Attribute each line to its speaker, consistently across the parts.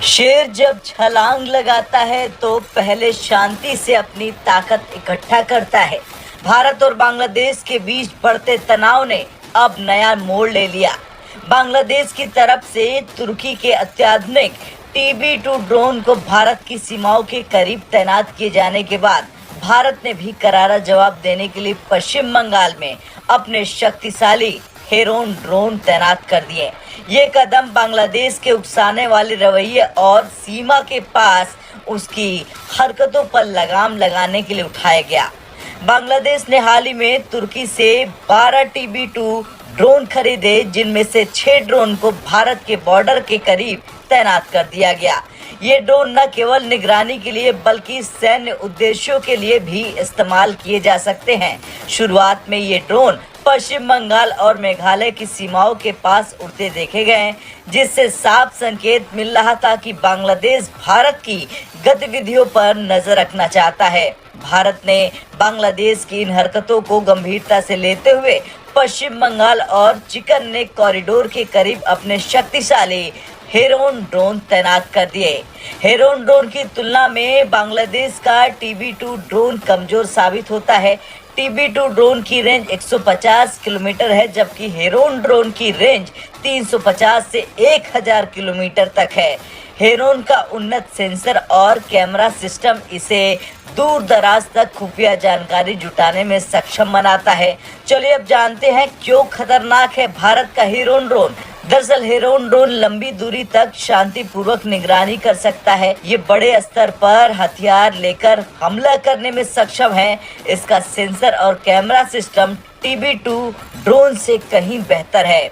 Speaker 1: शेर जब छलांग लगाता है तो पहले शांति से अपनी ताकत इकट्ठा करता है। भारत और बांग्लादेश के बीच बढ़ते तनाव ने अब नया मोड़ ले लिया। बांग्लादेश की तरफ से तुर्की के अत्याधुनिक TB2 ड्रोन को भारत की सीमाओं के करीब तैनात किए जाने के बाद भारत ने भी करारा जवाब देने के लिए पश्चिम बंगाल में अपने शक्तिशाली हेरोन ड्रोन तैनात कर दिए। ये कदम बांग्लादेश के उकसाने वाले रवैये और सीमा के पास उसकी हरकतों पर लगाम लगाने के लिए उठाया गया। बांग्लादेश ने हाल ही में तुर्की से 12 TB2 ड्रोन खरीदे, जिनमें से 6 ड्रोन को भारत के बॉर्डर के करीब तैनात कर दिया गया। ये ड्रोन न केवल निगरानी के लिए बल्कि सैन्य उद्देश्यों के लिए भी इस्तेमाल किए जा सकते हैं। शुरुआत में ये ड्रोन पश्चिम बंगाल और मेघालय की सीमाओं के पास उड़ते देखे गए, जिससे साफ संकेत मिल रहा था कि बांग्लादेश भारत की गतिविधियों पर नजर रखना चाहता है। भारत ने बांग्लादेश की इन हरकतों को गंभीरता से लेते हुए पश्चिम बंगाल और चिकन नेक कॉरिडोर के करीब अपने शक्तिशाली हेरोन ड्रोन तैनात कर दिए। हेरोन ड्रोन की तुलना में बांग्लादेश का TB2 ड्रोन कमजोर साबित होता है। TB2 ड्रोन की रेंज 150 किलोमीटर है, जबकि हेरोन ड्रोन की रेंज 350 से 1000 किलोमीटर तक है। हेरोन का उन्नत सेंसर और कैमरा सिस्टम इसे दूर दराज तक खुफिया जानकारी जुटाने में सक्षम बनाता है। चलिए अब जानते हैं क्यों खतरनाक है भारत का हेरोन ड्रोन। दरअसल हेरोन ड्रोन लंबी दूरी तक शांतिपूर्वक निगरानी कर सकता है। ये बड़े स्तर पर हथियार लेकर हमला करने में सक्षम है। इसका सेंसर और कैमरा सिस्टम TB2 ड्रोन से कहीं बेहतर है।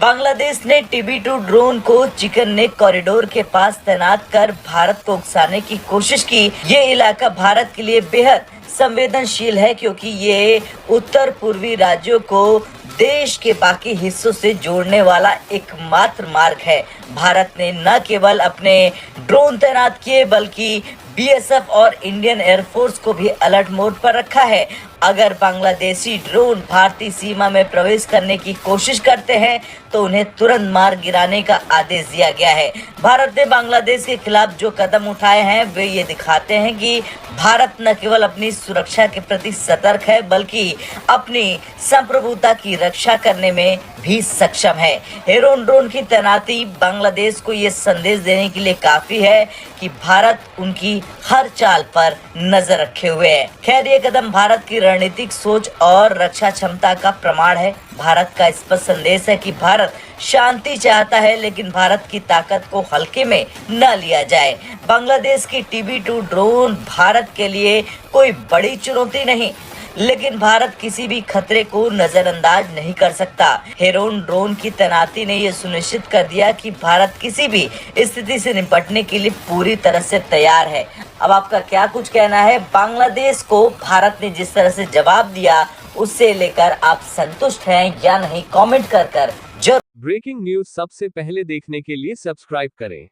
Speaker 1: बांग्लादेश ने TB2 ड्रोन को चिकन नेक कॉरिडोर के पास तैनात कर भारत को उकसाने की कोशिश की। ये इलाका भारत के लिए बेहद संवेदनशील है, क्योंकि ये उत्तर पूर्वी राज्यों को देश के बाकी हिस्सों से जोड़ने वाला एकमात्र मार्ग है। भारत ने न केवल अपने ड्रोन तैनात किए बल्कि BSF और इंडियन एयरफोर्स को भी अलर्ट मोड पर रखा है। अगर बांग्लादेशी ड्रोन भारतीय सीमा में प्रवेश करने की कोशिश करते हैं तो उन्हें तुरंत मार गिराने का आदेश दिया गया है। भारत ने बांग्लादेश के खिलाफ जो कदम उठाए हैं वे ये दिखाते हैं कि भारत न केवल अपनी सुरक्षा के प्रति सतर्क है बल्कि अपनी संप्रभुता की रक्षा करने में भी सक्षम है। हेरोन ड्रोन की तैनाती बांग्लादेश को ये संदेश देने के लिए काफी है कि भारत उनकी हर चाल पर नजर रखे हुए है। खैर, ये कदम भारत की रणनीतिक सोच और रक्षा क्षमता का प्रमाण है। भारत का स्पष्ट संदेश है कि भारत शांति चाहता है, लेकिन भारत की ताकत को हल्के में न लिया जाए। बांग्लादेश की TB2 ड्रोन भारत के लिए कोई बड़ी चुनौती नहीं, लेकिन भारत किसी भी खतरे को नजरअंदाज नहीं कर सकता। हेरोन ड्रोन की तैनाती ने यह सुनिश्चित कर दिया कि भारत किसी भी स्थिति से निपटने के लिए पूरी तरह से तैयार है। अब आपका क्या कुछ कहना है? बांग्लादेश को भारत ने जिस तरह से जवाब दिया उससे लेकर आप संतुष्ट हैं या नहीं? कमेंट कर जरूर।
Speaker 2: ब्रेकिंग न्यूज सबसे पहले देखने के लिए सब्सक्राइब करें।